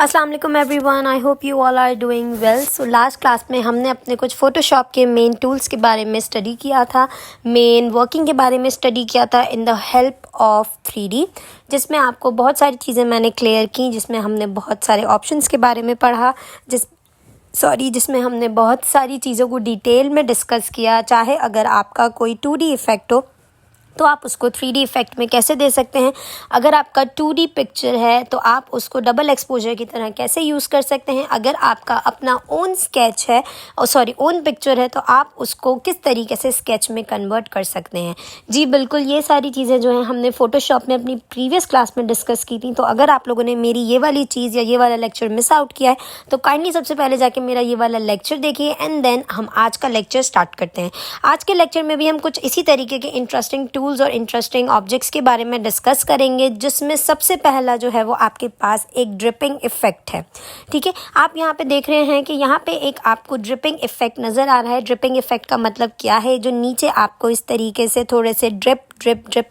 अस्सलाम वालेकुम everyone, I hope you all are doing well. So last class में हमने अपने कुछ फ़ोटोशॉप के मेन टूल्स के बारे में स्टडी किया था, मेन वर्किंग के बारे में स्टडी किया था in the help of 3D, जिसमें आपको बहुत सारी चीज़ें मैंने क्लियर की, जिसमें हमने बहुत सारे ऑप्शंस के बारे में पढ़ा, जिसमें हमने बहुत सारी चीज़ों को डिटेल में डिस्कस किया। चाहे अगर आपका कोई 2D इफ़ेक्ट हो तो आप उसको 3D इफ़ेक्ट में कैसे दे सकते हैं, अगर आपका 2D पिक्चर है तो आप उसको डबल एक्सपोजर की तरह कैसे यूज़ कर सकते हैं, अगर आपका अपना ओन स्केच है ओन पिक्चर है तो आप उसको किस तरीके से स्केच में कन्वर्ट कर सकते हैं। जी बिल्कुल, ये सारी चीज़ें जो हैं हमने फ़ोटोशॉप में अपनी प्रीवियस क्लास में डिस्कस की थी। तो अगर आप लोगों ने मेरी ये वाली चीज़ या ये वाला लेक्चर मिस आउट किया है तो काइंडली सबसे पहले जाके मेरा ये वाला लेक्चर देखिए एंड देन हम आज का लेक्चर स्टार्ट करते हैं। आज के लेक्चर में भी हम कुछ इसी तरीके के इंटरेस्टिंग टूल्स और इंटरेस्टिंग ऑब्जेक्ट्स के बारे में डिस्कस करेंगे, जिसमें सबसे पहला जो है वो आपके पास एक ड्रिपिंग इफेक्ट है। ठीक है, आप यहाँ पे देख रहे हैं कि यहाँ पे एक आपको ड्रिपिंग इफेक्ट नज़र आ रहा है। ड्रिपिंग इफेक्ट का मतलब क्या है? जो नीचे आपको इस तरीके से थोड़े से ड्रिप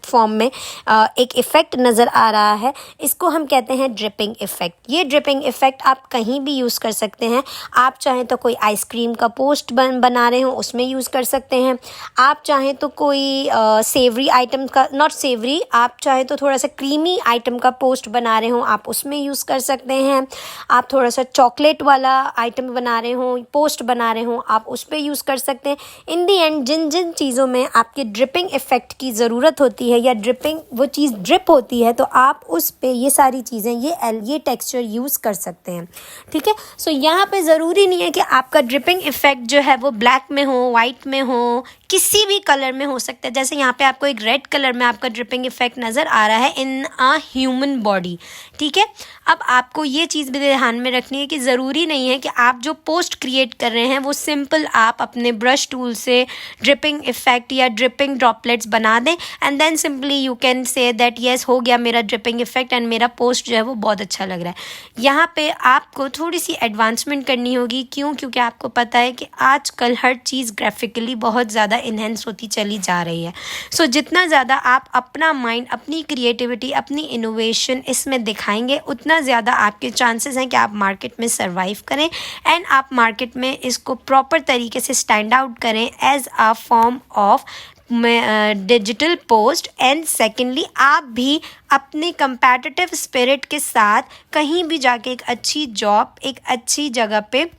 फॉर्म में एक इफ़ेक्ट नज़र आ रहा है, इसको हम कहते हैं ड्रिपिंग इफ़ेक्ट। ये ड्रिपिंग इफ़ेक्ट आप कहीं भी यूज़ कर सकते हैं। आप चाहें तो कोई आइसक्रीम का पोस्ट बना रहे हो उसमें यूज़ कर सकते हैं। आप चाहें तो कोई सेवरी आइटम का, नॉट सेवरी, आप चाहें तो थोड़ा सा क्रीमी आइटम का पोस्ट बना रहे हो आप उसमें यूज़ कर सकते हैं। आप थोड़ा सा चॉकलेट वाला आइटम बना रहे हो, पोस्ट बना रहे हो, आप उस पर यूज़ कर सकते हैं। इन दी एंड जिन जिन चीज़ों में आपके ड्रिपिंग इफ़ेक्ट की ज़रूरत होती है या ड्रिपिंग वो चीज़ ड्रिप होती है तो आप उस पे ये सारी चीज़ें ये टेक्सचर यूज़ कर सकते हैं। ठीक है, सो यहाँ पे ज़रूरी नहीं है कि आपका ड्रिपिंग इफ़ेक्ट जो है वो ब्लैक में हो, वाइट में हो, किसी भी कलर में हो सकता है। जैसे यहाँ पे आपको एक रेड कलर में आपका ड्रिपिंग इफ़ेक्ट नज़र आ रहा है इन अ ह्यूमन बॉडी। ठीक है, अब आपको ये चीज़ भी ध्यान में रखनी है कि ज़रूरी नहीं है कि आप जो पोस्ट क्रिएट कर रहे हैं वो सिंपल आप अपने ब्रश टूल से ड्रिपिंग इफ़ेक्ट या ड्रिपिंग ड्रॉपलेट्स बना दें and then simply you can say that yes हो गया मेरा ड्रिपिंग इफ़ेक्ट एंड मेरा पोस्ट जो है वो बहुत अच्छा लग रहा है। यहाँ पे आपको थोड़ी सी एडवांसमेंट करनी होगी। क्योंकि आपको पता है कि आजकल हर चीज़ ग्राफिकली बहुत ज़्यादा इन्हेंस होती चली जा रही है। सो जितना ज़्यादा आप अपना माइंड, अपनी क्रिएटिविटी, अपनी इनोवेशन इसमें दिखाएंगे उतना ज़्यादा आपके चांसेस हैं कि आप मार्केट में सर्वाइव करें एंड आप मार्केट में इसको प्रॉपर तरीके से स्टैंड आउट करें as a form of digital post. And secondly आप भी अपने कंपैटिटिव स्पिरिट के साथ कहीं भी जाके एक अच्छी जॉब, एक अच्छी जगह पे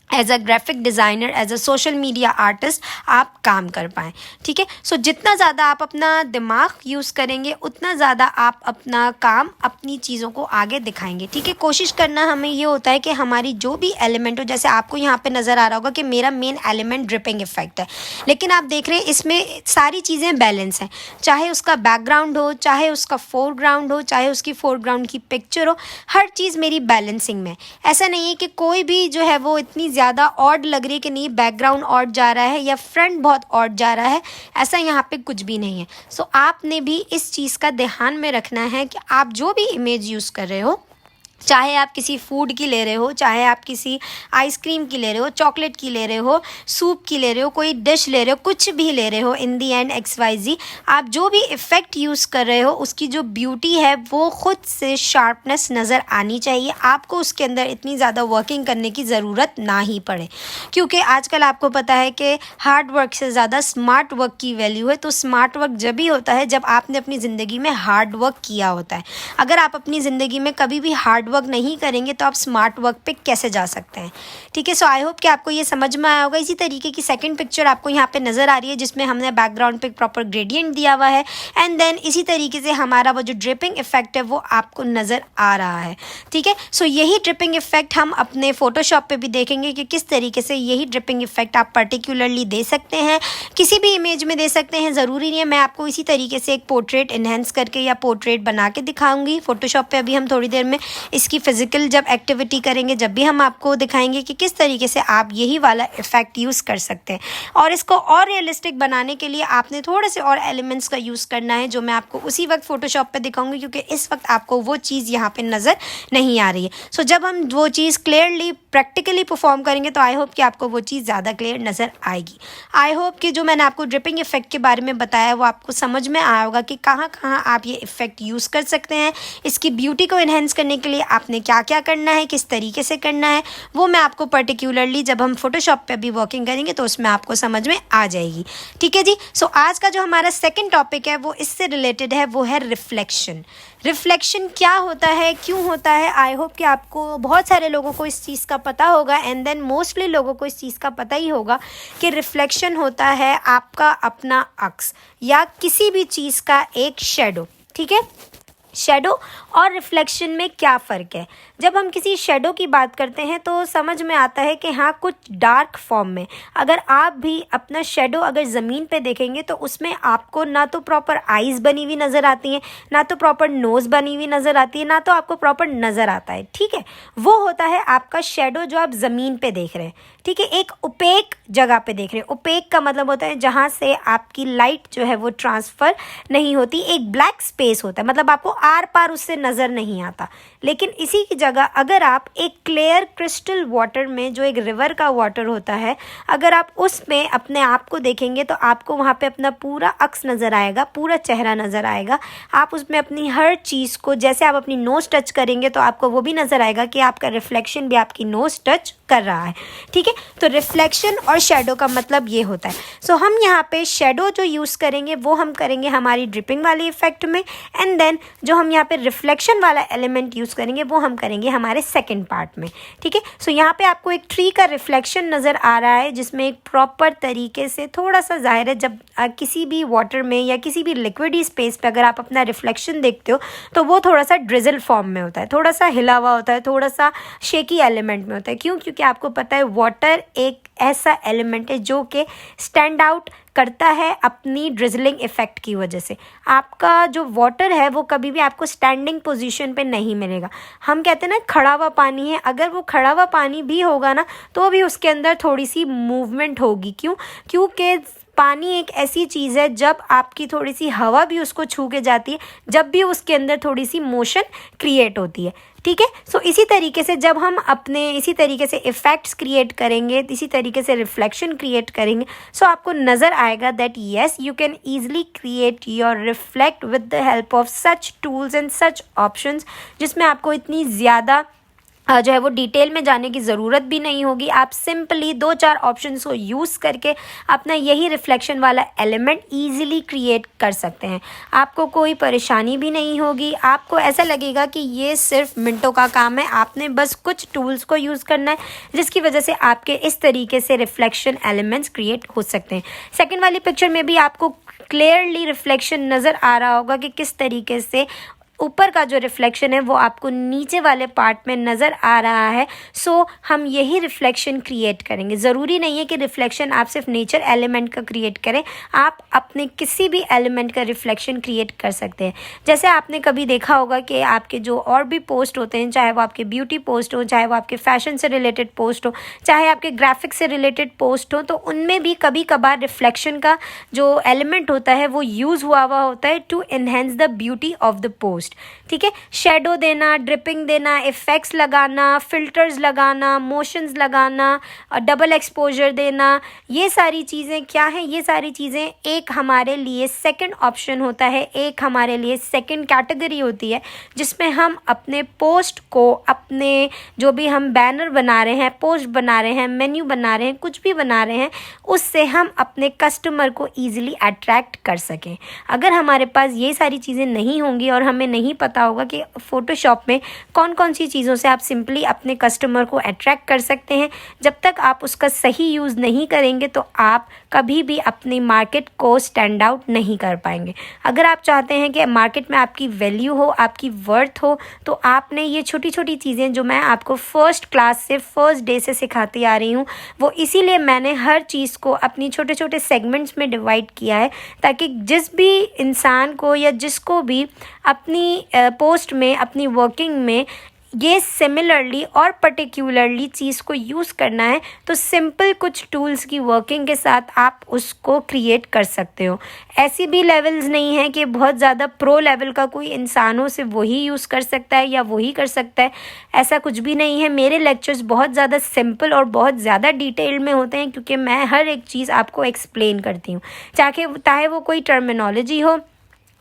as a graphic designer, as a social media artist आप काम कर पाएँ। ठीक है, सो जितना ज़्यादा आप अपना दिमाग यूज़ करेंगे उतना ज़्यादा आप अपना काम, अपनी चीज़ों को आगे दिखाएंगे। ठीक है, कोशिश करना हमें ये होता है कि हमारी जो भी एलिमेंट हो, जैसे आपको यहाँ पे नज़र आ रहा होगा कि मेरा मेन एलिमेंट ड्रिपिंग इफ़ेक्ट है, लेकिन आप देख रहे हैं इसमें सारी चीज़ें बैलेंस हैं। चाहे उसका बैकग्राउंड हो, चाहे उसका फोरग्राउंड हो, चाहे उसकी फोरग्राउंड की पिक्चर हो, हर चीज़ मेरी बैलेंसिंग में। ऐसा नहीं है कि कोई भी जो है वो इतनी ज़्यादा ऑड लग रही है कि नहीं बैकग्राउंड ऑड जा रहा है या फ्रंट बहुत ऑड जा रहा है, ऐसा यहाँ पे कुछ भी नहीं है। सो आपने भी इस चीज़ का ध्यान में रखना है कि आप जो भी इमेज यूज़ कर रहे हो, चाहे आप किसी फूड की ले रहे हो, चाहे आप किसी आइसक्रीम की ले रहे हो, चॉकलेट की ले रहे हो, सूप की ले रहे हो, कोई डिश ले रहे हो, कुछ भी ले रहे हो, इन दी एंड XYZ आप जो भी इफ़ेक्ट यूज़ कर रहे हो उसकी जो ब्यूटी है वो खुद से शार्पनेस नज़र आनी चाहिए। आपको उसके अंदर इतनी ज़्यादा वर्किंग करने की ज़रूरत ना ही पड़े, क्योंकि आजकल आपको पता है कि हार्ड वर्क से ज़्यादा स्मार्ट वर्क की वैल्यू है। तो स्मार्ट वर्क जब ही होता है जब आपने अपनी ज़िंदगी में हार्ड वर्क किया होता है। अगर आप अपनी ज़िंदगी में कभी भी हार्ड वर्क नहीं करेंगे तो आप स्मार्ट वर्क पे कैसे जा सकते हैं। ठीक है, सो आई होप कि आपको ये समझ में आया होगा। इसी तरीके की सेकंड पिक्चर आपको यहाँ पे नज़र आ रही है जिसमें हमने बैकग्राउंड पे प्रॉपर ग्रेडियंट दिया हुआ है एंड देन इसी तरीके से हमारा वो जो ड्रिपिंग इफेक्ट है वो आपको नज़र आ रहा है। ठीक है, सो यही ड्रिपिंग इफेक्ट हम अपने फोटोशॉप पे भी देखेंगे कि किस तरीके से यही ड्रिपिंग इफेक्ट आप पर्टिकुलरली दे सकते हैं, किसी भी इमेज में दे सकते हैं। ज़रूरी नहीं है, मैं आपको इसी तरीके से एक पोर्ट्रेट इन्हेंस करके या पोर्ट्रेट बना के दिखाऊंगी फोटोशॉप पे। अभी हम थोड़ी देर में इसकी फिजिकल जब एक्टिविटी करेंगे जब भी हम आपको दिखाएंगे कि किस तरीके से आप यही वाला इफेक्ट यूज़ कर सकते हैं। और इसको और रियलिस्टिक बनाने के लिए आपने थोड़े से और एलिमेंट्स का यूज़ करना है जो मैं आपको उसी वक्त फोटोशॉप पे दिखाऊंगी, क्योंकि इस वक्त आपको वो चीज़ यहाँ पे नज़र नहीं आ रही है। सो जब हम वो चीज़ क्लियरली प्रैक्टिकली परफॉर्म करेंगे तो आई होप कि आपको वो चीज़ ज़्यादा क्लियर नज़र आएगी। आई होप कि जो मैंने आपको ड्रिपिंग इफेक्ट के बारे में बताया वो आपको समझ में आया होगा कि कहाँ कहाँ आप ये इफेक्ट यूज़ कर सकते हैं। इसकी ब्यूटी को इन्हेंस करने के लिए आपने क्या क्या करना है, किस तरीके से करना है, वो मैं आपको पर्टिकुलरली जब हम फोटोशॉप पे भी वर्किंग करेंगे तो उसमें आपको समझ में आ जाएगी। ठीक है जी। सो आज का जो हमारा सेकंड टॉपिक है वो इससे रिलेटेड है, वो है रिफ्लेक्शन। रिफ्लेक्शन क्या होता है, क्यों होता है? आई होप कि आपको बहुत सारे लोगों को इस चीज़ का पता होगा एंड देन मोस्टली लोगों को इस चीज़ का पता ही होगा कि रिफ्लेक्शन होता है आपका अपना अक्स या किसी भी चीज़ का एक शेडो। ठीक है, शेडो और रिफ्लेक्शन में क्या फ़र्क है? जब हम किसी शेडो की बात करते हैं तो समझ में आता है कि हाँ, कुछ डार्क फॉर्म में अगर आप भी अपना शेडो अगर ज़मीन पे देखेंगे तो उसमें आपको ना तो प्रॉपर आईज़ बनी हुई नज़र आती हैं, ना तो प्रॉपर नोज़ बनी हुई नज़र आती है, ना तो आपको प्रॉपर नज़र आता है। ठीक है, वो होता है आपका शेडो जो आप ज़मीन पे देख रहे हैं। ठीक है, एक ओपेक जगह पे देख रहे हैं। ओपेक का मतलब होता है जहाँ से आपकी लाइट जो है वो ट्रांसफ़र नहीं होती, एक ब्लैक स्पेस होता है, मतलब आपको आर पार उससे नज़र नहीं आता। लेकिन इसी की जगह अगर आप एक क्लियर क्रिस्टल वाटर में, जो एक रिवर का वाटर होता है, अगर आप उसमें अपने आप को देखेंगे तो आपको वहाँ पे अपना पूरा अक्स नज़र आएगा, पूरा चेहरा नज़र आएगा। आप उसमें अपनी हर चीज़ को, जैसे आप अपनी नोज़ टच करेंगे तो आपको वो भी नज़र आएगा कि आपका रिफ्लेक्शन भी आपकी नोज़ टच कर रहा है। ठीक है, तो रिफ्लेक्शन और शेडो का मतलब ये होता है। सो हम यहाँ पे शेडो जो यूज़ करेंगे वो हम करेंगे हमारी ड्रिपिंग वाली इफेक्ट में, एंड देन जो हम यहाँ पे रिफ्लेक्शन वाला एलिमेंट यूज़ करेंगे वो हम करेंगे हमारे सेकंड पार्ट में। ठीक है, सो यहाँ पे आपको एक ट्री का रिफ्लेक्शन नज़र आ रहा है जिसमें एक प्रॉपर तरीके से, थोड़ा सा ज़ाहिर है जब किसी भी वाटर में या किसी भी लिक्विडी स्पेस पे अगर आप अपना रिफ्लेक्शन देखते हो तो वो थोड़ा सा ड्रिजल फॉर्म में होता है, थोड़ा सा हिला हुआ होता है, थोड़ा सा शेकी एलिमेंट में होता है। क्यों? क्योंकि आपको पता है वाटर एक ऐसा एलिमेंट है जो कि स्टैंड आउट करता है अपनी ड्रिजलिंग इफेक्ट की वजह से। आपका जो वाटर है वो कभी भी आपको स्टैंडिंग पोजीशन पे नहीं मिलेगा। हम कहते हैं ना खड़ा हुआ पानी है, अगर वो खड़ा हुआ पानी भी होगा ना तो भी उसके अंदर थोड़ी सी मूवमेंट होगी। क्यों? क्योंकि पानी एक ऐसी चीज़ है जब आपकी थोड़ी सी हवा भी उसको छू के जाती है, जब भी उसके अंदर थोड़ी सी मोशन क्रिएट होती है। ठीक है, सो इसी तरीके से जब हम अपने इसी तरीके से इफ़ेक्ट्स क्रिएट करेंगे, इसी तरीके से रिफ्लेक्शन क्रिएट करेंगे, सो आपको नज़र आएगा that yes you can easily create your reflect with the help of such tools and such options, जिसमें आपको इतनी ज़्यादा जो है वो डिटेल में जाने की ज़रूरत भी नहीं होगी। आप सिंपली 2-4 ऑप्शंस को यूज़ करके अपना यही रिफ्लेक्शन वाला एलिमेंट ईजिली क्रिएट कर सकते हैं। आपको कोई परेशानी भी नहीं होगी, आपको ऐसा लगेगा कि ये सिर्फ मिनटों का काम है, आपने बस कुछ टूल्स को यूज़ करना है जिसकी वजह से आपके इस तरीके से रिफ्लेक्शन एलिमेंट्स क्रिएट हो सकते हैं। सेकेंड वाली पिक्चर में भी आपको क्लियरली रिफ्लेक्शन नज़र आ रहा होगा कि किस तरीके से ऊपर का जो रिफ्लेक्शन है वो आपको नीचे वाले पार्ट में नज़र आ रहा है। सो हम यही रिफ्लेक्शन क्रिएट करेंगे। ज़रूरी नहीं है कि रिफ्लेक्शन आप सिर्फ नेचर एलिमेंट का क्रिएट करें, आप अपने किसी भी एलिमेंट का रिफ्लेक्शन क्रिएट कर सकते हैं। जैसे आपने कभी देखा होगा कि आपके जो और भी पोस्ट होते हैं, चाहे वो आपके ब्यूटी पोस्ट हो, चाहे वो आपके फैशन से रिलेटेड पोस्ट हो, चाहे आपके ग्राफिक्स से रिलेटेड पोस्ट हो, तो उनमें भी कभी कभार रिफ्लेक्शन का जो एलिमेंट होता है वो यूज़ हुआ होता है to enhance the beauty of the post. ठीक है, शेडो देना, ड्रिपिंग देना, इफेक्ट्स लगाना, फिल्टर्स लगाना, मोशंस लगाना, डबल एक्सपोजर देना, ये सारी चीज़ें क्या हैं? ये सारी चीज़ें एक हमारे लिए सेकंड ऑप्शन होता है, एक हमारे लिए सेकंड कैटेगरी होती है जिसमें हम अपने पोस्ट को, अपने जो भी हम बैनर बना रहे हैं, पोस्ट बना रहे हैं, मेन्यू बना रहे हैं, कुछ भी बना रहे हैं, उससे हम अपने कस्टमर को ईजिली अट्रैक्ट कर सकें। अगर हमारे पास ये सारी चीज़ें नहीं होंगी और हमें नहीं पता होगा कि फ़ोटोशॉप में कौन कौन सी चीज़ों से आप सिंपली अपने कस्टमर को अट्रैक्ट कर सकते हैं, जब तक आप उसका सही यूज़ नहीं करेंगे तो आप कभी भी अपनी मार्केट को स्टैंड आउट नहीं कर पाएंगे। अगर आप चाहते हैं कि मार्केट में आपकी वैल्यू हो, आपकी वर्थ हो, तो आपने ये छोटी छोटी चीज़ें जो मैं आपको फर्स्ट क्लास से, फर्स्ट डे से सिखाती आ रही हूँ, वो इसीलिए मैंने हर चीज़ को अपनी छोटे छोटे सेगमेंट्स में डिवाइड किया है, ताकि जिस भी इंसान को या जिसको भी अपनी पोस्ट में, अपनी वर्किंग में ये सिमिलरली और पर्टिकुलरली चीज़ को यूज़ करना है तो सिंपल कुछ टूल्स की वर्किंग के साथ आप उसको क्रिएट कर सकते हो। ऐसी भी लेवल्स नहीं है कि बहुत ज़्यादा प्रो लेवल का कोई इंसान हो सिर्फ वही यूज़ कर सकता है या वही कर सकता है, ऐसा कुछ भी नहीं है। मेरे लेक्चर्स बहुत ज़्यादा सिंपल और बहुत ज़्यादा डिटेल में होते हैं क्योंकि मैं हर एक चीज़ आपको एक्सप्लेन करती हूँ, चाहे वो कोई टर्मिनोलॉजी हो,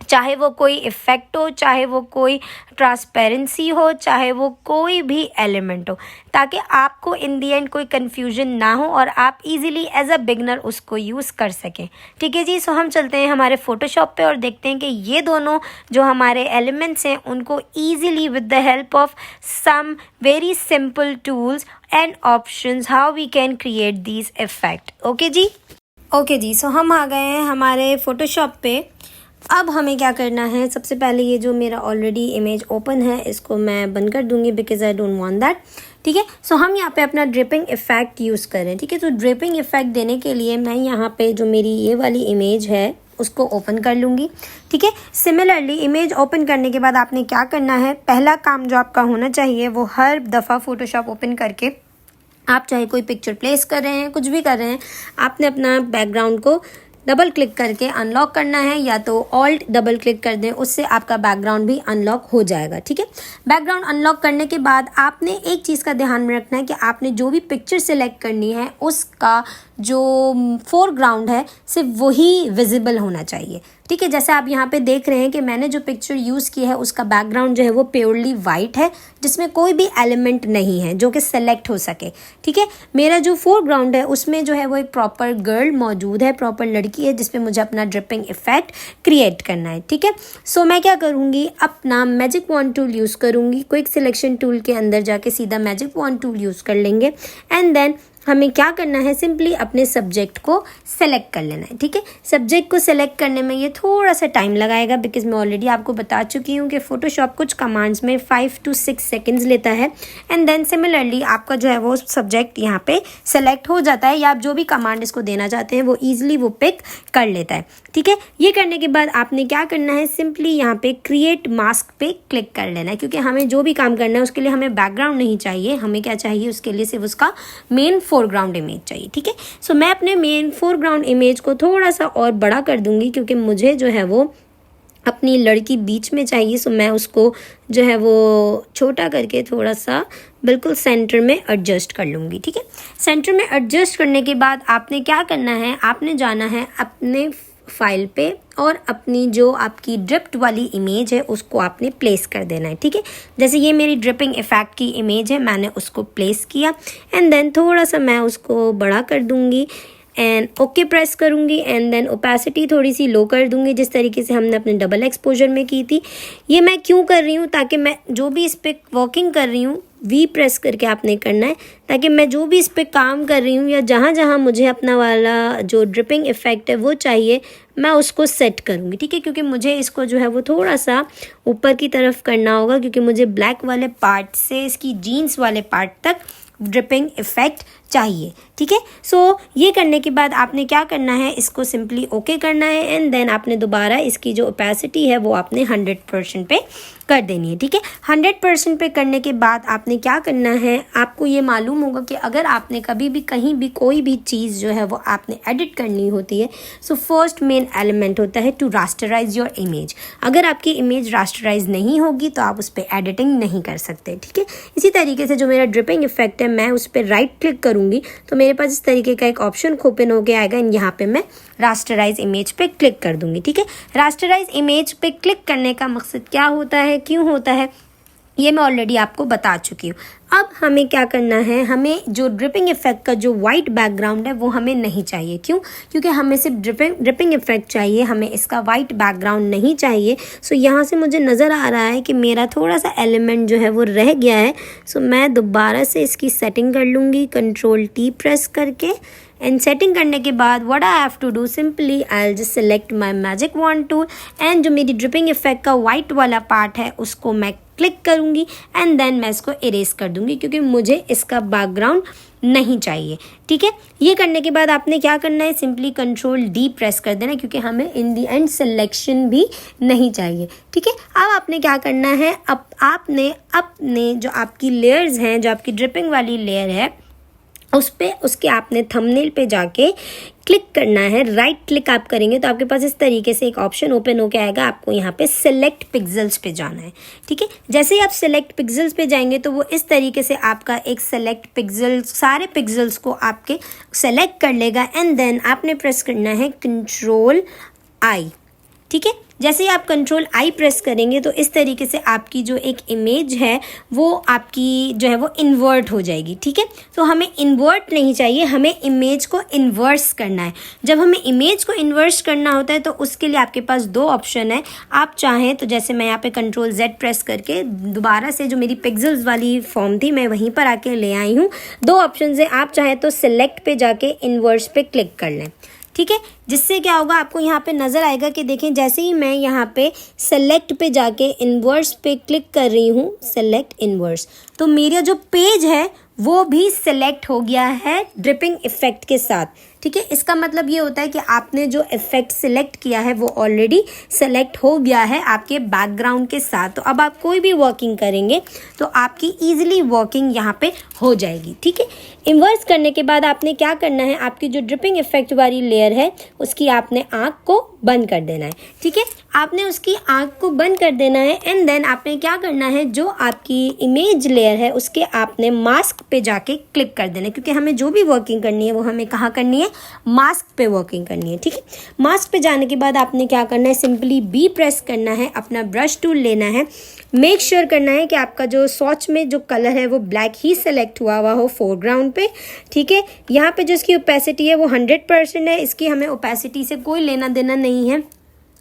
चाहे वो कोई इफ़ेक्ट हो, चाहे वो कोई ट्रांसपेरेंसी हो, चाहे वो कोई भी एलिमेंट हो, ताकि आपको इन दी एंड कोई कन्फ्यूजन ना हो और आप इजीली एज अ बिगनर उसको यूज़ कर सकें। ठीक है जी। सो हम चलते हैं हमारे फ़ोटोशॉप पे और देखते हैं कि ये दोनों जो हमारे एलिमेंट्स हैं उनको easily with the help of some very simple tools and options how we can create these effect. Okay जी। सो हम आ गए हैं हमारे फ़ोटोशॉप पे। अब हमें क्या करना है, सबसे पहले ये जो मेरा ऑलरेडी इमेज ओपन है इसको मैं बंद कर दूंगी because I don't want that. ठीक है। सो हम यहाँ पे अपना ड्रिपिंग इफ़ेक्ट यूज़ करें। ठीक है। तो ड्रिपिंग इफ़ेक्ट देने के लिए मैं यहाँ पे जो मेरी ये वाली इमेज है उसको ओपन कर लूँगी। ठीक है। सिमिलरली इमेज ओपन करने के बाद आपने क्या करना है, पहला काम जो आपका होना चाहिए वो हर दफ़ा फ़ोटोशॉप ओपन करके आप चाहे कोई पिक्चर प्लेस कर रहे हैं, कुछ भी कर रहे हैं, आपने अपना बैकग्राउंड को डबल क्लिक करके अनलॉक करना है या तो ऑल्ट डबल क्लिक कर दें, उससे आपका बैकग्राउंड भी अनलॉक हो जाएगा। ठीक है। बैकग्राउंड अनलॉक करने के बाद आपने एक चीज़ का ध्यान में रखना है कि आपने जो भी पिक्चर सेलेक्ट करनी है उसका जो फोरग्राउंड है सिर्फ वही विजिबल होना चाहिए। ठीक है। जैसे आप यहाँ पे देख रहे हैं कि मैंने जो पिक्चर यूज़ की है उसका बैकग्राउंड जो है वो प्योरली वाइट है, जिसमें कोई भी एलिमेंट नहीं है जो कि सेलेक्ट हो सके। ठीक है। मेरा जो फोरग्राउंड है उसमें जो है वो एक प्रॉपर गर्ल मौजूद है, प्रॉपर लड़की है जिसपे मुझे अपना ड्रिपिंग इफ़ेक्ट क्रिएट करना है। ठीक है। सो मैं क्या करूँगी, अपना मैजिक वॉन्ड टूल यूज़ करूँगी। क्विक सिलेक्शन टूल के अंदर जाके सीधा मैजिक वॉन्ड टूल यूज़ कर लेंगे एंड देन हमें क्या करना है, सिंपली अपने सब्जेक्ट को सेलेक्ट कर लेना है। ठीक है। सब्जेक्ट को सेलेक्ट करने में ये थोड़ा सा टाइम लगाएगा बिकॉज मैं ऑलरेडी आपको बता चुकी हूँ कि फ़ोटोशॉप कुछ कमांड्स में 5 to 6 सेकेंड्स लेता है एंड देन सिमिलरली आपका जो है वो सब्जेक्ट यहाँ पे सेलेक्ट हो जाता है या आप जो भी कमांड इसको देना चाहते हैं वो ईजिली वो पिक कर लेता है। ठीक है। ये करने के बाद आपने क्या करना है, सिंपली यहाँ पे क्रिएट मास्क पे क्लिक कर लेना है क्योंकि हमें जो भी काम करना है उसके लिए हमें बैकग्राउंड नहीं चाहिए, हमें क्या चाहिए उसके लिए सिर्फ उसका मेन फोरग्राउंड इमेज चाहिए। ठीक है। सो मैं अपने मेन फोरग्राउंड इमेज को थोड़ा सा और बड़ा कर दूंगी क्योंकि मुझे जो है वो अपनी लड़की बीच में चाहिए। सो मैं उसको जो है वो छोटा करके थोड़ा सा बिल्कुल सेंटर में एडजस्ट कर लूँगी। ठीक है। सेंटर में एडजस्ट करने के बाद आपने क्या करना है, आपने जाना है अपने फाइल पे और अपनी जो आपकी ड्रिप्ड वाली इमेज है उसको आपने प्लेस कर देना है। ठीक है। जैसे ये मेरी ड्रिपिंग इफ़ेक्ट की इमेज है, मैंने उसको प्लेस किया एंड देन थोड़ा सा मैं उसको बड़ा कर दूँगी एंड ओके प्रेस करूँगी एंड देन ओपेसिटी थोड़ी सी लो कर दूँगी जिस तरीके से हमने अपने डबल एक्सपोजर में की थी। ये मैं क्यों कर रही हूँ, ताकि मैं जो भी इस पर वर्किंग कर रही हूँ वी प्रेस करके आपने करना है, ताकि मैं जो भी इस पर काम कर रही हूँ या जहाँ जहाँ मुझे अपना वाला जो ड्रिपिंग इफ़ेक्ट है वो चाहिए मैं उसको सेट करूँगी। ठीक है। क्योंकि मुझे इसको जो है वो थोड़ा सा ऊपर की तरफ करना होगा क्योंकि मुझे ब्लैक वाले पार्ट से इसकी जीन्स वाले पार्ट तक ड्रिपिंग इफ़ेक्ट चाहिए। ठीक है। सो ये करने के बाद आपने क्या करना है, इसको सिंपली ओके करना है एंड देन आपने दोबारा इसकी जो ओपेसिटी है वो आपने 100% पे कर देनी है। ठीक है। 100% पे करने के बाद आपने क्या करना है, आपको ये मालूम होगा कि अगर आपने कभी भी कहीं भी कोई भी चीज़ जो है वो आपने एडिट करनी होती है सो फर्स्ट मेन एलिमेंट होता है टू रास्टराइज योर इमेज। अगर आपकी इमेज रास्टराइज नहीं होगी तो आप उस पर एडिटिंग नहीं कर सकते। ठीक है। इसी तरीके से जो मेरा ड्रिपिंग इफेक्ट है मैं उस पर राइट क्लिक करूँगी तो मेरे पास इस तरीके का एक ऑप्शन ओपन हो के आएगा एंड यहाँ पे मैं रास्टराइज इमेज पे क्लिक कर दूंगी। ठीक है। रास्टराइज इमेज पे क्लिक करने का मकसद क्या होता है, क्यों होता है, ये मैं ऑलरेडी आपको बता चुकी हूँ। अब हमें क्या करना है, हमें जो ड्रिपिंग इफेक्ट का जो वाइट बैकग्राउंड है वो हमें नहीं चाहिए। क्यों? क्योंकि हमें सिर्फ ड्रिपिंग इफेक्ट चाहिए, हमें इसका वाइट बैकग्राउंड नहीं चाहिए। सो यहाँ से मुझे नज़र आ रहा है कि मेरा थोड़ा सा एलिमेंट जो है वो रह गया है। सो मैं दोबारा से इसकी सेटिंग कर लूँगी Ctrl+T प्रेस करके एंड सेटिंग करने के बाद what I have to do, simply I will just select my magic wand tool and जो मेरी ड्रिपिंग इफेक्ट का वाइट वाला पार्ट है उसको मैं क्लिक करूँगी एंड देन मैं इसको इरेज कर दूँगी क्योंकि मुझे इसका बैकग्राउंड नहीं चाहिए। ठीक है, ये करने के बाद आपने क्या करना है, सिंपली कंट्रोल डी प्रेस कर देना क्योंकि हमें इन दी एंड सिलेक्शन भी नहीं चाहिए। ठीक है, अब आपने क्या करना है, अब आपने अपने जो आपकी लेयर्स हैं, जो आपकी ड्रिपिंग वाली लेयर है उस पे उसके आपने थंबनेल पे जाके क्लिक करना है। राइट क्लिक आप करेंगे तो आपके पास इस तरीके से एक ऑप्शन ओपन होकर आएगा, आपको यहाँ पे सेलेक्ट पिक्सेल्स पे जाना है। ठीक है, जैसे ही आप सेलेक्ट पिक्सेल्स पे जाएंगे तो वो इस तरीके से आपका एक सेलेक्ट पिक्सेल्स, सारे पिक्सेल्स को आपके सेलेक्ट कर लेगा एंड देन आपने प्रेस करना है कंट्रोल आई। ठीक है, जैसे ही आप कंट्रोल आई प्रेस करेंगे तो इस तरीके से आपकी जो एक इमेज है वो आपकी जो है वो इन्वर्ट हो जाएगी। ठीक है, तो हमें इन्वर्ट नहीं चाहिए, हमें इमेज को इन्वर्स करना है। जब हमें इमेज को इन्वर्स करना होता है तो उसके लिए आपके पास दो ऑप्शन है। आप चाहें तो जैसे मैं यहाँ पे कंट्रोल जेड प्रेस करके दोबारा से जो मेरी पिक्सेल्स वाली फॉर्म थी मैं वहीं पर आके ले आई हूँ। दो ऑप्शन है, आप चाहें तो सिलेक्ट पे जाके इन्वर्स पे क्लिक कर लें। ठीक है, जिससे क्या होगा, आपको यहाँ पे नज़र आएगा कि देखें जैसे ही मैं यहाँ पे सेलेक्ट पे जाके इन्वर्स पे क्लिक कर रही हूँ, सेलेक्ट इन्वर्स, तो मेरा जो पेज है वो भी सेलेक्ट हो गया है ड्रिपिंग इफेक्ट के साथ। ठीक है, इसका मतलब ये होता है कि आपने जो इफेक्ट सिलेक्ट किया है वो ऑलरेडी सेलेक्ट हो गया है आपके बैकग्राउंड के साथ। तो अब आप कोई भी वर्किंग करेंगे तो आपकी ईजिली वर्किंग यहाँ पे हो जाएगी। ठीक है, इन्वर्स करने के बाद आपने क्या करना है, आपकी जो ड्रिपिंग इफेक्ट वाली लेयर है उसकी आपने आँख को बंद कर देना है। ठीक है, आपने उसकी आँख को बंद कर देना है एंड देन आपने क्या करना है, जो आपकी इमेज लेयर है उसके आपने मास्क पे जाके क्लिक कर देना है क्योंकि हमें जो भी वर्किंग करनी है वो हमें कहाँ करनी है, मास्क पे वर्किंग करनी है। ठीक है, मास्क पे जाने के बाद आपने क्या करना है, सिंपली बी प्रेस करना है, अपना ब्रश टूल लेना है, मेक श्योर करना है कि आपका जो स्वॉच में जो कलर है वो ब्लैक ही सेलेक्ट हुआ हो फोरग्राउंड पे। ठीक है, यहाँ पे जो इसकी ओपेसिटी है वो 100% है, इसकी हमें ओपेसिटी से कोई लेना देना नहीं है,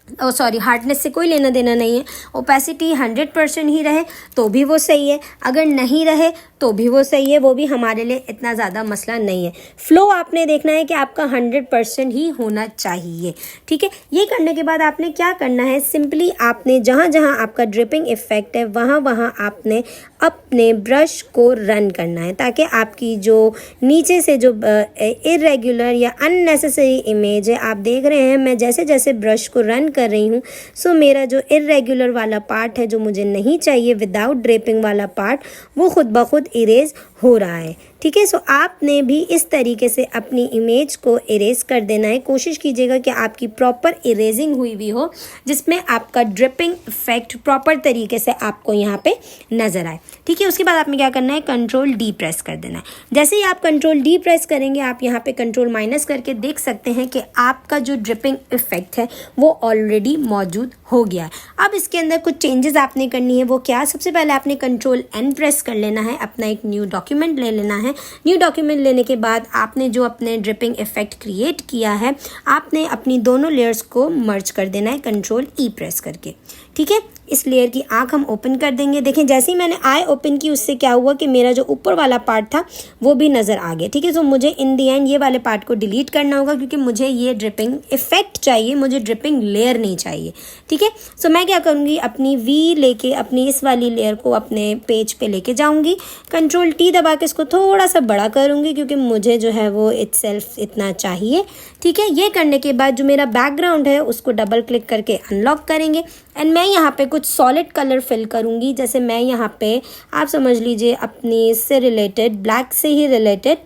हार्डनेस से कोई लेना देना नहीं है। ओपेसिटी 100% ही रहे तो भी वो सही है, अगर नहीं रहे तो भी वो सही है, वो भी हमारे लिए इतना ज़्यादा मसला नहीं है। फ्लो आपने देखना है कि आपका 100% ही होना चाहिए। ठीक है, ये करने के बाद आपने क्या करना है, सिंपली आपने जहाँ जहाँ आपका ड्रिपिंग इफेक्ट है वहाँ वहाँ आपने अपने ब्रश को रन करना है ताकि आपकी जो नीचे से जो इरेगुलर या अननेसेसरी इमेज है, आप देख रहे हैं मैं जैसे जैसे ब्रश को रन कर रही हूँ सो मेरा जो इरेगुलर वाला पार्ट है जो मुझे नहीं चाहिए विदाउट ड्रेपिंग वाला पार्ट वो खुद ब खुद इरेज हो रहा है। ठीक है, सो आपने भी इस तरीके से अपनी इमेज को इरेज कर देना है। कोशिश कीजिएगा कि आपकी प्रॉपर इरेजिंग हुई भी हो जिसमें आपका ड्रिपिंग इफेक्ट प्रॉपर तरीके से आपको यहाँ पे नज़र आए। ठीक है, उसके बाद आपने क्या करना है, कंट्रोल डी प्रेस कर देना है। जैसे ही आप कंट्रोल डी प्रेस करेंगे आप यहाँ पे कंट्रोल माइनस करके देख सकते हैं कि आपका जो ड्रिपिंग इफेक्ट है वो ऑलरेडी मौजूद हो गया है। अब इसके अंदर कुछ चेंजेस आपने करनी है, वो क्या, सबसे पहले आपने कंट्रोल एन प्रेस कर लेना है, अपना एक न्यू डॉक्यूमेंट ले लेना है। न्यू डॉक्यूमेंट लेने के बाद आपने जो अपने ड्रिपिंग इफेक्ट क्रिएट किया है आपने अपनी दोनों लेयर्स को मर्ज कर देना है कंट्रोल ई प्रेस करके। ठीक है, इस लेयर की आंख हम ओपन कर देंगे। देखें जैसे ही मैंने आई ओपन की उससे क्या हुआ कि मेरा जो ऊपर वाला पार्ट था वो भी नज़र आ गया। ठीक है, तो मुझे इन दी एंड ये वाले पार्ट को डिलीट करना होगा क्योंकि मुझे ये ड्रिपिंग इफेक्ट चाहिए, मुझे ड्रिपिंग लेयर नहीं चाहिए। ठीक है, सो मैं क्या करूँगी, अपनी वी लेके अपनी इस वाली लेयर को अपने पेज पे लेके जाऊँगी, कंट्रोल टी दबा के इसको थोड़ा सा बड़ा करूँगी क्योंकि मुझे जो है वो इटसेल्फ इतना चाहिए। ठीक है, ये करने के बाद जो मेरा बैकग्राउंड है उसको डबल क्लिक करके अनलॉक करेंगे एंड मैं यहाँ पे कुछ सॉलिड कलर फिल करूँगी। जैसे मैं यहाँ पे आप समझ लीजिए अपनी इससे रिलेटेड ब्लैक से ही रिलेटेड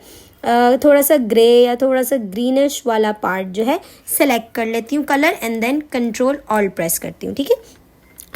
थोड़ा सा ग्रे या थोड़ा सा ग्रीनिश वाला पार्ट जो है सेलेक्ट कर लेती हूँ colour and then control all press करती हूँ। ठीक है,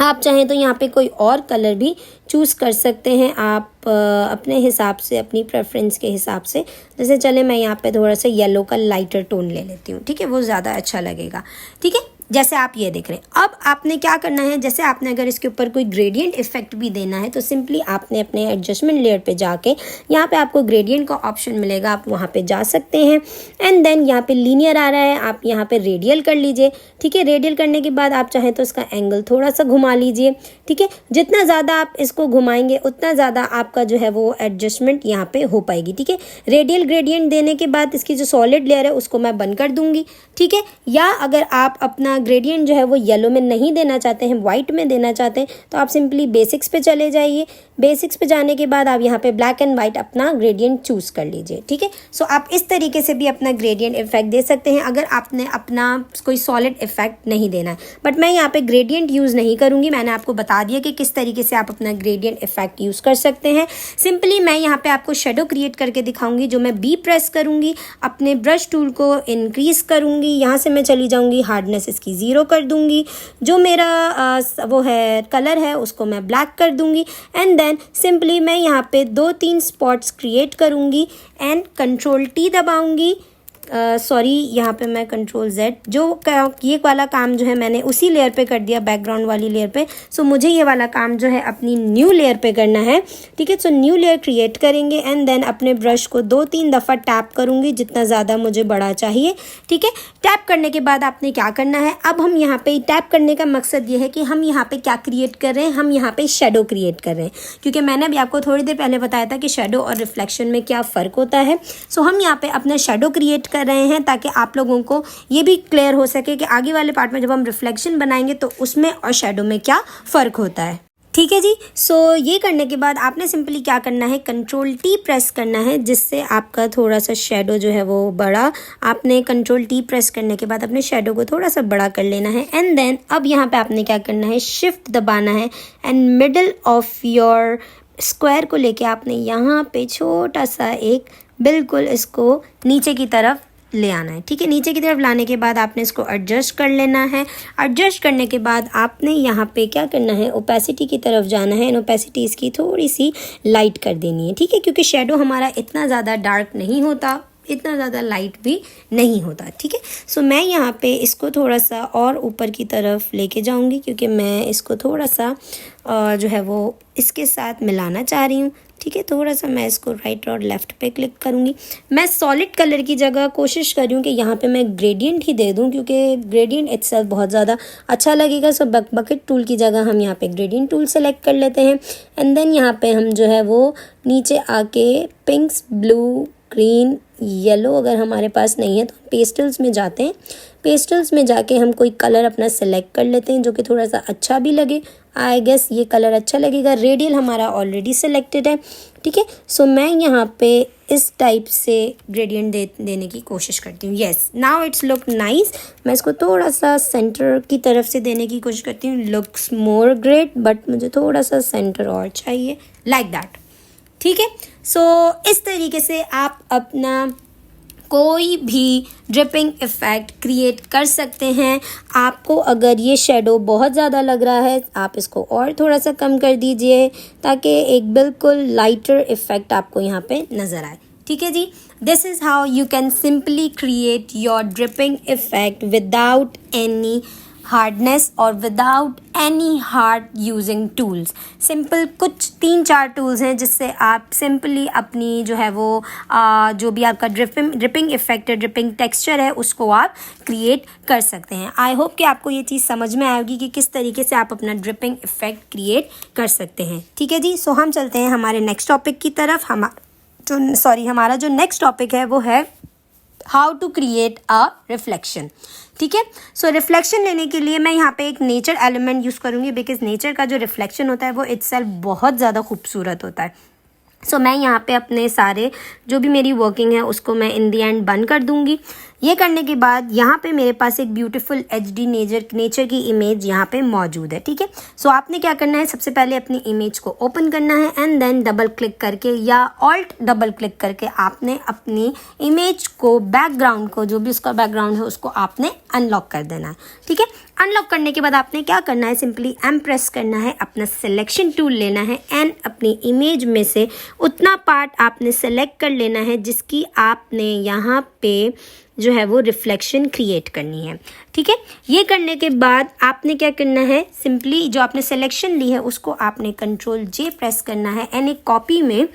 आप चाहें तो यहाँ पे कोई और कलर भी चूज़ कर सकते हैं आप अपने हिसाब से, अपनी प्रेफरेंस के हिसाब से। जैसे चले मैं यहाँ पे थोड़ा सा येलो का लाइटर टोन ले लेती हूँ। ठीक है, वो ज़्यादा अच्छा लगेगा। ठीक है, जैसे आप ये देख रहे हैं। अब आपने क्या करना है, जैसे आपने अगर इसके ऊपर कोई ग्रेडियंट इफेक्ट भी देना है तो सिंपली आपने अपने एडजस्टमेंट लेयर पे जाके यहाँ पे आपको ग्रेडियंट का ऑप्शन मिलेगा, आप वहाँ पे जा सकते हैं। एंड देन यहाँ पे लीनियर आ रहा है, आप यहाँ पे रेडियल कर लीजिए। ठीक है, रेडियल करने के बाद आप चाहें तो इसका एंगल थोड़ा सा घुमा लीजिए। ठीक है, जितना ज़्यादा आप इसको घुमाएंगे उतना ज़्यादा आपका जो है वो एडजस्टमेंट यहाँ पे हो पाएगी। ठीक है, रेडियल ग्रेडियंट देने के बाद इसकी जो सॉलिड लेयर है उसको मैं बंद कर दूंगी। ठीक है, या अगर आप अपना ग्रेडियंट जो है वो येलो में नहीं देना चाहते हैं, वाइट में देना चाहते हैं, तो आप सिंपली बेसिक्स पे चले जाइए। बेसिक्स पे जाने के बाद आप यहाँ पे ब्लैक एंड वाइट अपना ग्रेडियंट चूज कर लीजिए। ठीक है, सो आप इस तरीके से भी अपना ग्रेडियंट इफेक्ट दे सकते हैं अगर आपने अपना कोई सॉलिड इफेक्ट नहीं देना है। बट मैं यहाँ पे ग्रेडियंट यूज़ नहीं करूँगी, मैंने आपको बता दिया कि किस तरीके से आप अपना ग्रेडियंट इफेक्ट यूज़ कर सकते हैं। सिंपली मैं यहाँ पे आपको शेडो क्रिएट करके दिखाऊंगी। जो मैं बी प्रेस करूँगी, अपने ब्रश टूल को इंक्रीज करूँगी, यहाँ से मैं चली जाऊँगी, हार्डनेस इसकी 0 कर दूँगी। जो मेरा वो है कलर है उसको मैं ब्लैक कर दूँगी। एंड देन सिंपली मैं यहाँ पे 2-3 स्पॉट्स क्रिएट करूँगी एंड कंट्रोल टी दबाऊँगी। सॉरी, यहाँ पे मैं कंट्रोल Z, जो ये वाला काम जो है मैंने उसी लेयर पे कर दिया, बैकग्राउंड वाली लेयर पे। सो मुझे ये वाला काम जो है अपनी न्यू लेयर पे करना है। ठीक है, सो न्यू लेयर क्रिएट करेंगे एंड देन अपने ब्रश को 2-3 दफ़ा टैप करूँगी, जितना ज़्यादा मुझे बड़ा चाहिए। ठीक है, टैप करने के बाद आपने क्या करना है, अब हम यहाँ पे टैप करने का मकसद ये है कि हम यहाँ पे क्या क्रिएट कर रहे हैं, हम यहाँ पे शेडो क्रिएट कर रहे हैं। क्योंकि मैंने अभी आपको थोड़ी देर पहले बताया था कि शेडो और रिफ्लेक्शन में क्या फ़र्क होता है। सो हम यहाँ पे अपना शेडो क्रिएट कर रहे हैं ताकि आप लोगों को ये भी क्लियर हो सके कि आगे वाले पार्ट में जब हम रिफ्लेक्शन बनाएंगे तो उसमें और शेडो में क्या फ़र्क होता है। ठीक है जी, सो ये करने के बाद आपने सिंपली क्या करना है, कंट्रोल टी प्रेस करना है, जिससे आपका थोड़ा सा शेडो जो है वो बड़ा, आपने कंट्रोल टी प्रेस करने के बाद अपने शेडो को थोड़ा सा बड़ा कर लेना है। एंड देन अब यहाँ पे आपने क्या करना है, शिफ्ट दबाना है and middle of your square को लेके आपने यहाँ पे छोटा सा एक बिल्कुल इसको नीचे की तरफ ले आना है। ठीक है, नीचे की तरफ लाने के बाद आपने इसको एडजस्ट कर लेना है। एडजस्ट करने के बाद आपने यहाँ पे क्या करना है, ओपेसिटी की तरफ जाना है एंड ओपेसिटी इसकी थोड़ी सी लाइट कर देनी है। ठीक है, क्योंकि शेडो हमारा इतना ज़्यादा डार्क नहीं होता, इतना ज़्यादा लाइट भी नहीं होता। ठीक है, सो मैं यहाँ पे इसको थोड़ा सा और ऊपर की तरफ लेके जाऊँगी, क्योंकि मैं इसको थोड़ा सा जो है वो इसके साथ मिलाना चाह रही हूँ। ठीक है, थोड़ा सा मैं इसको राइट और लेफ़्ट पे क्लिक करूँगी। मैं सॉलिड कलर की जगह कोशिश कर रही हूँ कि यहाँ पे मैं ग्रेडियंट ही दे दूँ, क्योंकि ग्रेडियंट इट्सेल्फ बहुत ज़्यादा अच्छा लगेगा। सो बकेट टूल की जगह हम यहाँ पे ग्रेडियंट टूल सेलेक्ट कर लेते हैं। एंड देन यहाँ पे हम जो है वो नीचे आके पिंक्स, ब्लू, ग्रीन, येलो अगर हमारे पास नहीं है तो पेस्टल्स में जाते हैं। पेस्टल्स में जाके हम कोई कलर अपना सेलेक्ट कर लेते हैं जो कि थोड़ा सा अच्छा भी लगे। आई गेस ये कलर अच्छा लगेगा। रेडियल हमारा ऑलरेडी सेलेक्टेड है। ठीक है, सो मैं यहाँ पे इस टाइप से ग्रेडियंट देने की कोशिश करती हूँ। Yes, now it's look nice. मैं इसको थोड़ा सा सेंटर की तरफ से देने की कोशिश करती हूँ। लुक्स मोर ग्रेट, बट मुझे थोड़ा सा सेंटर और चाहिए, लाइक दैट। ठीक है, सो इस तरीके से आप अपना कोई भी ड्रिपिंग इफ़ेक्ट क्रिएट कर सकते हैं। आपको अगर ये शेडो बहुत ज़्यादा लग रहा है, आप इसको और थोड़ा सा कम कर दीजिए ताकि एक बिल्कुल लाइटर इफ़ेक्ट आपको यहाँ पे नज़र आए। ठीक है जी, this is how you can simply create your dripping effect without any hardness और without any hard using tools. Simple कुछ 3-4 टूल्स हैं जिससे आप सिंपली अपनी जो है वो जो भी आपका ड्रिपिंग इफेक्ट है, ड्रिपिंग टेक्सचर है, उसको आप क्रिएट कर सकते हैं। आई होप कि आपको ये चीज़ समझ में आएगी कि किस तरीके से आप अपना ड्रिपिंग इफेक्ट क्रिएट कर सकते हैं। ठीक है जी, सो हम चलते हैं हमारे नेक्स्ट टॉपिक की तरफ। हमारा जो नेक्स्ट टॉपिक है वो है how to create a reflection. ठीक है, सो रिफ्लेक्शन लेने के लिए मैं यहाँ पे एक नेचर एलिमेंट यूज़ करूँगी, बिकॉज नेचर का जो रिफ्लेक्शन होता है वो इट्सेल्फ बहुत ज़्यादा खूबसूरत होता है। सो मैं यहाँ पे अपने सारे जो भी मेरी वर्किंग है उसको मैं इन दी एंड बंद कर दूँगी। ये करने के बाद यहाँ पे मेरे पास एक ब्यूटीफुल HD नेचर की इमेज यहाँ पे मौजूद है। ठीक है, सो आपने क्या करना है, सबसे पहले अपनी इमेज को ओपन करना है एंड देन डबल क्लिक करके या ऑल्ट डबल क्लिक करके आपने अपनी इमेज को, बैकग्राउंड को, जो भी उसका बैकग्राउंड है उसको आपने अनलॉक कर देना है। ठीक है, अनलॉक करने के बाद आपने क्या करना है, सिंपली M प्रेस करना है, अपना सिलेक्शन टूल लेना है एंड अपनी इमेज में से उतना पार्ट आपने सेलेक्ट कर लेना है जिसकी आपने यहाँ पे जो है वो रिफ्लेक्शन क्रिएट करनी है। ठीक है, ये करने के बाद आपने क्या करना है, सिंपली जो आपने सिलेक्शन ली है उसको आपने कंट्रोल जे प्रेस करना है एंड एक कॉपी में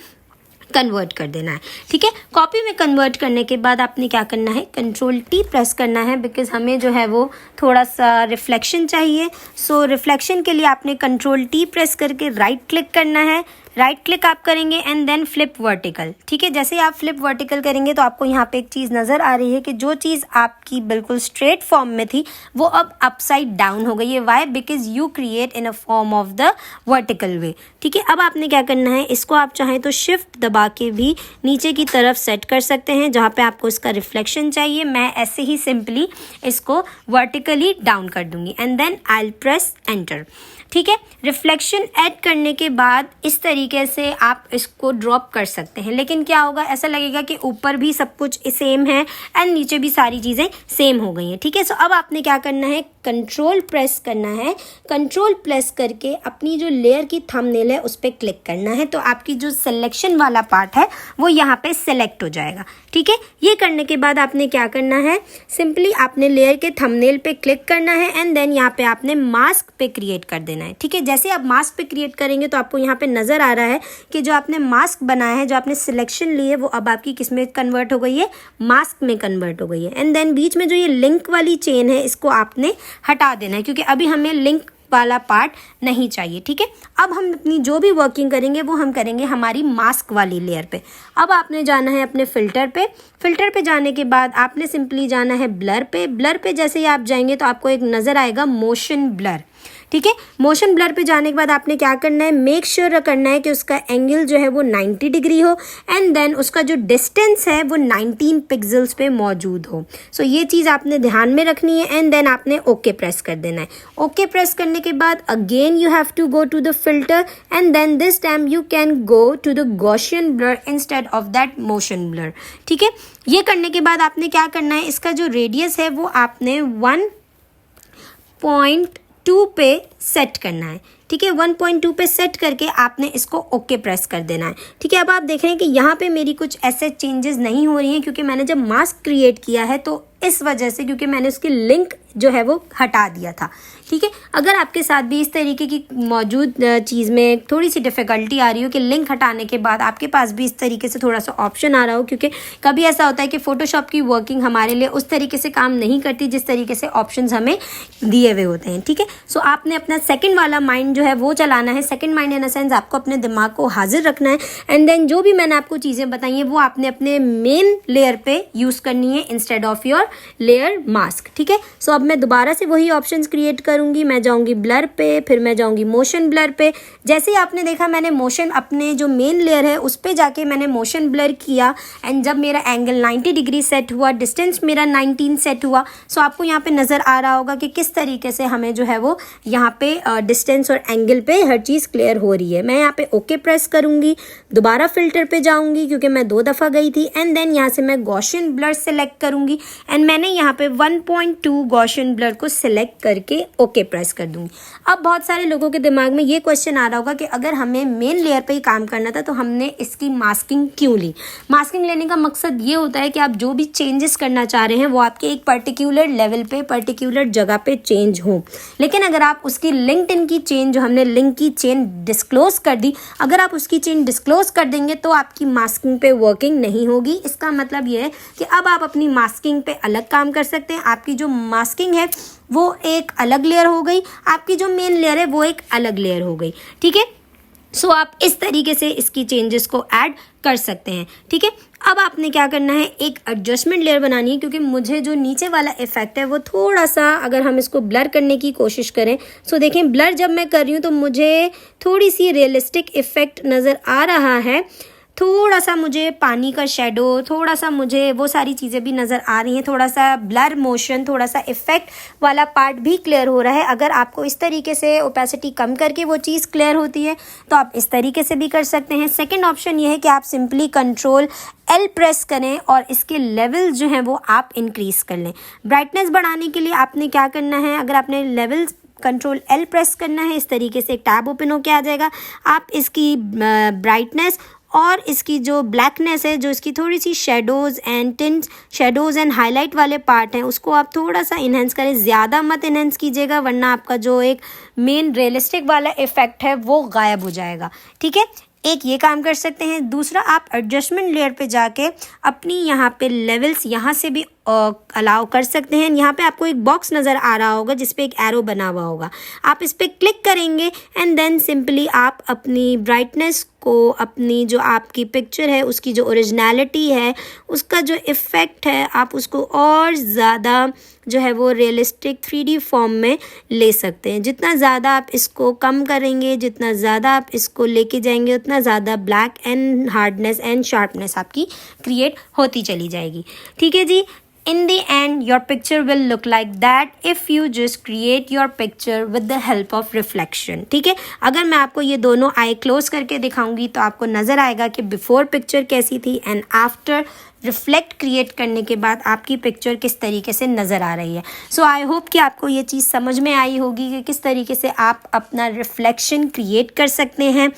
कन्वर्ट कर देना है। ठीक है, कॉपी में कन्वर्ट करने के बाद आपने क्या करना है, कंट्रोल टी प्रेस करना है, बिकॉज हमें जो है वो थोड़ा सा रिफ्लेक्शन चाहिए। सो रिफ्लेक्शन के लिए आपने कंट्रोल टी प्रेस करके राइट क्लिक करना है। राइट क्लिक आप करेंगे एंड देन फ्लिप वर्टिकल। ठीक है, जैसे आप फ्लिप वर्टिकल करेंगे तो आपको यहाँ पे एक चीज़ नज़र आ रही है कि जो चीज़ आपकी बिल्कुल स्ट्रेट फॉर्म में थी वो अब अपसाइड डाउन हो गई है। Why? Because you create in a form of the vertical way. ठीक है, अब आपने क्या करना है, इसको आप चाहें तो शिफ्ट दबा के भी नीचे की तरफ सेट कर सकते हैं जहाँ पे आपको इसका रिफ्लेक्शन चाहिए। मैं ऐसे ही सिंपली इसको वर्टिकली डाउन कर दूंगी and then I will press enter. ठीक है, रिफ्लेक्शन ऐड करने के बाद इस तरीके से आप इसको ड्रॉप कर सकते हैं, लेकिन क्या होगा, ऐसा लगेगा कि ऊपर भी सब कुछ सेम है एंड नीचे भी सारी चीज़ें सेम हो गई हैं। ठीक है, सो अब आपने क्या करना है, कंट्रोल प्रेस करना है। कंट्रोल प्रेस करके अपनी जो लेयर की थंबनेल है उस पर क्लिक करना है, तो आपकी जो सिलेक्शन वाला पार्ट है वो यहाँ पे सिलेक्ट हो जाएगा। ठीक है, ये करने के बाद आपने क्या करना है, सिंपली आपने लेयर के थंबनेल पे क्लिक करना है एंड देन यहाँ पे आपने मास्क पे क्रिएट कर देना है। ठीक है, जैसे आप मास्क पे क्रिएट करेंगे तो आपको यहाँ पे नज़र आ रहा है कि जो आपने मास्क बनाया है, जो आपने सिलेक्शन ली है, वो अब आपकी किस में कन्वर्ट हो गई है, मास्क में कन्वर्ट हो गई है। एंड देन बीच में जो ये लिंक वाली चेन है इसको आपने हटा देना है, क्योंकि अभी हमें लिंक वाला पार्ट नहीं चाहिए। ठीक है, अब हम अपनी जो भी वर्किंग करेंगे वो हम करेंगे हमारी मास्क वाली लेयर पे। अब आपने जाना है अपने फिल्टर पे। फिल्टर पे जाने के बाद आपने सिंपली जाना है ब्लर पे। ब्लर पे जैसे ही आप जाएंगे तो आपको एक नज़र आएगा मोशन ब्लर। ठीक है, मोशन ब्लर पे जाने के बाद आपने क्या करना है, मेक श्योर करना है कि उसका एंगल जो है वो 90 डिग्री हो एंड देन उसका जो डिस्टेंस है वो 19 पिक्सल्स पे मौजूद हो। सो ये चीज़ आपने ध्यान में रखनी है एंड देन आपने ओके प्रेस कर देना है। ओके प्रेस करने के बाद again you have to go to the filter and then this time you can go to the Gaussian blur instead of that motion blur. ठीक है, ये करने के बाद आपने क्या करना है, इसका जो रेडियस है वो आपने 1.2 पे सेट करना है। ठीक है, 1.2 पे सेट करके आपने इसको ओके प्रेस कर देना है। ठीक है, अब आप देख रहे हैं कि यहाँ पे मेरी कुछ ऐसे चेंजेस नहीं हो रही हैं, क्योंकि मैंने जब मास्क क्रिएट किया है तो इस वजह से, क्योंकि मैंने उसकी लिंक जो है वो हटा दिया था। ठीक है, अगर आपके साथ भी इस तरीके की मौजूद चीज़ में थोड़ी सी डिफ़िकल्टी आ रही हो कि लिंक हटाने के बाद आपके पास भी इस तरीके से थोड़ा सा ऑप्शन आ रहा हो, क्योंकि कभी ऐसा होता है कि फ़ोटोशॉप की वर्किंग हमारे लिए उस तरीके से काम नहीं करती जिस तरीके से ऑप्शंस हमें दिए हुए होते हैं। ठीक है, सो आपने अपना सेकंड वाला माइंड जो है वो चलाना है। Second mind in a sense आपको अपने दिमाग को हाजिर रखना है एंड देन जो भी मैंने आपको चीज़ें बताई हैं वो आपने अपने मेन लेयर पे यूज़ करनी है instead of your layer mask. ठीक है, सो अब मैं दोबारा से वही ऑप्शंस क्रिएट करूंगी। मैं जाऊंगी ब्लर पे, फिर मैं जाऊंगी मोशन ब्लर पे। जैसे ही आपने देखा मैंने मोशन अपने जो मेन लेयर है उस पे जाके मैंने मोशन ब्लर किया एंड जब मेरा एंगल 90 डिग्री सेट हुआ, डिस्टेंस मेरा 19 सेट हुआ। सो आपको यहाँ पे नज़र आ रहा होगा कि किस तरीके से हमें जो है वो यहाँ पे डिस्टेंस और एंगल पे हर चीज़ क्लियर हो रही है। मैं यहाँ पे ओके प्रेस करूंगी, दोबारा फिल्टर पे जाऊंगी क्योंकि मैं 2 दफ़ा गई थी एंड देन यहाँ से मैं गॉसियन ब्लर सेलेक्ट करूंगी एंड मैंने यहाँ पे 1.2 गॉसियन ब्लर को सिलेक्ट करके ओके प्रेस कर दूंगी। अब बहुत सारे लोगों के दिमाग में ये क्वेश्चन आ रहा होगा कि अगर हमें मेन लेयर पे ही काम करना था तो हमने इसकी मास्किंग क्यों ली। मास्किंग लेने का मकसद ये होता है कि आप जो भी चेंजेस करना चाह रहे हैं वो आपके एक पर्टिकुलर लेवल पे, पर्टिकुलर जगह पे चेंज हो। लेकिन अगर आप उसकी लिंक्डइन की चेन, जो हमने लिंक की चेन डिस्क्लोज कर दी, अगर आप उसकी चेन डिस्क्लोज कर देंगे तो आपकी मास्किंग पे वर्किंग नहीं होगी। इसका मतलब ये है कि अब आप अपनी मास्किंग पे अलग काम कर सकते हैं। आपकी जो मास्किंग है वो एक अलग लेयर हो गई, आपकी जो मेन लेयर है वो एक अलग लेयर हो गई। ठीक है, सो आप इस तरीके से इसकी चेंजेस को ऐड कर सकते हैं। ठीक है, अब आपने क्या करना है, एक एडजस्टमेंट लेयर बनानी है, क्योंकि मुझे जो नीचे वाला इफेक्ट है वो थोड़ा सा, अगर हम इसको ब्लर करने की कोशिश करें, सो देखें ब्लर जब मैं कर रही हूँ तो मुझे थोड़ी सी रियलिस्टिक इफेक्ट नज़र आ रहा है। थोड़ा सा मुझे पानी का शेडो, थोड़ा सा मुझे वो सारी चीज़ें भी नज़र आ रही हैं, थोड़ा सा ब्लर मोशन, थोड़ा सा इफेक्ट वाला पार्ट भी क्लियर हो रहा है। अगर आपको इस तरीके से ओपेसिटी कम करके वो चीज़ क्लियर होती है तो आप इस तरीके से भी कर सकते हैं। सेकंड ऑप्शन ये है कि आप सिंपली कंट्रोल L प्रेस करें और इसके लेवल जो हैं वो आप इंक्रीज़ कर लें। ब्राइटनेस बढ़ाने के लिए आपने क्या करना है, अगर आपने लेवल्स कंट्रोल L प्रेस करना है, इस तरीके से एक टैब ओपन होके आ जाएगा। आप इसकी ब्राइटनेस और इसकी जो ब्लैकनेस है, जो इसकी थोड़ी सी शेडोज़ एंड हाईलाइट वाले पार्ट हैं, उसको आप थोड़ा सा इन्हेंस करें, ज़्यादा मत इन्हेंस कीजिएगा वरना आपका जो एक मेन रियलिस्टिक वाला इफ़ेक्ट है वो गायब हो जाएगा। ठीक है, एक ये काम कर सकते हैं। दूसरा, आप एडजस्टमेंट लेयर पे जाके अपनी यहाँ पे लेवल्स यहाँ से भी अलाउ कर सकते हैं। यहाँ पे आपको एक बॉक्स नज़र आ रहा होगा जिस पे एक एरो बना हुआ होगा, आप इस पर क्लिक करेंगे एंड देन सिंपली आप अपनी ब्राइटनेस को, अपनी जो आपकी पिक्चर है उसकी जो ओरिजिनलिटी है, उसका जो इफ़ेक्ट है, आप उसको और ज़्यादा जो है वो रियलिस्टिक 3D फॉर्म में ले सकते हैं। जितना ज़्यादा आप इसको कम करेंगे, जितना ज़्यादा आप इसको लेके जाएंगे, उतना ज़्यादा black and hardness and sharpness आपकी क्रिएट होती चली जाएगी। ठीक है जी, in the end your picture will look like that if you just create your picture with the help of reflection। ठीक है, अगर मैं आपको ये दोनों आई क्लोज करके दिखाऊंगी तो आपको नज़र आएगा कि बिफोर पिक्चर कैसी थी एंड आफ्टर रिफ्लेक्ट क्रिएट करने के बाद आपकी पिक्चर किस तरीके से नज़र आ रही है। सो आई होप कि आपको ये चीज़ समझ में आई होगी कि किस तरीके से आप अपना रिफ्लेक्शन क्रिएट कर सकते हैं।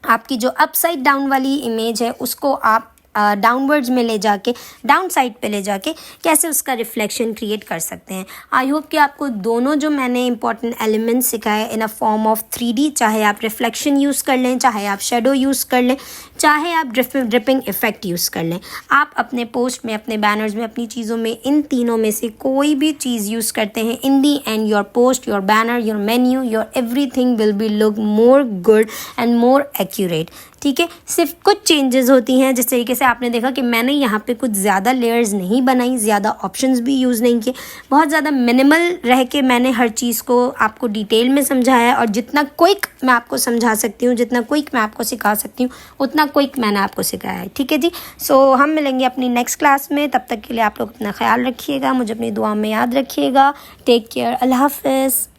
आपकी जो अपसाइड डाउन वाली इमेज है उसको आप डाउनवर्ड्स में ले जाके, डाउन साइड पे ले जाके कैसे उसका रिफ्लेक्शन क्रिएट कर सकते हैं। आई होप कि आपको दोनों जो मैंने इंपॉर्टेंट एलिमेंट्स सिखाए इन अ फॉर्म ऑफ 3D, चाहे आप रिफ्लेक्शन यूज़ कर लें, चाहे आप शेडो यूज़ कर लें, चाहे आप ड्रिपिंग इफ़ेक्ट यूज़ कर लें, आप अपने पोस्ट में, अपने बैनर्स में, अपनी चीज़ों में इन तीनों में से कोई भी चीज़ यूज़ करते हैं, in the end your post, your banner, your menu, your everything will be look more good and more accurate. ठीक है, सिर्फ कुछ चेंजेस होती हैं। जिस तरीके से आपने देखा कि मैंने यहाँ पे कुछ ज़्यादा लेयर्स नहीं बनाई, ज़्यादा ऑप्शंस भी यूज़ नहीं किए, बहुत ज़्यादा मिनिमल रह के मैंने हर चीज़ को आपको डिटेल में समझाया, और जितना क्विक मैं आपको समझा सकती हूँ, जितना क्विक मैं आपको सिखा सकती हूँ, उतना क्विक मैंने आपको सिखाया है। ठीक है जी, सो हम मिलेंगे अपनी नेक्स्ट क्लास में। तब तक के लिए आप लोग अपना ख्याल रखिएगा, मुझे अपनी दुआ में याद रखिएगा। टेक केयर, अल्लाह हाफ़िज़।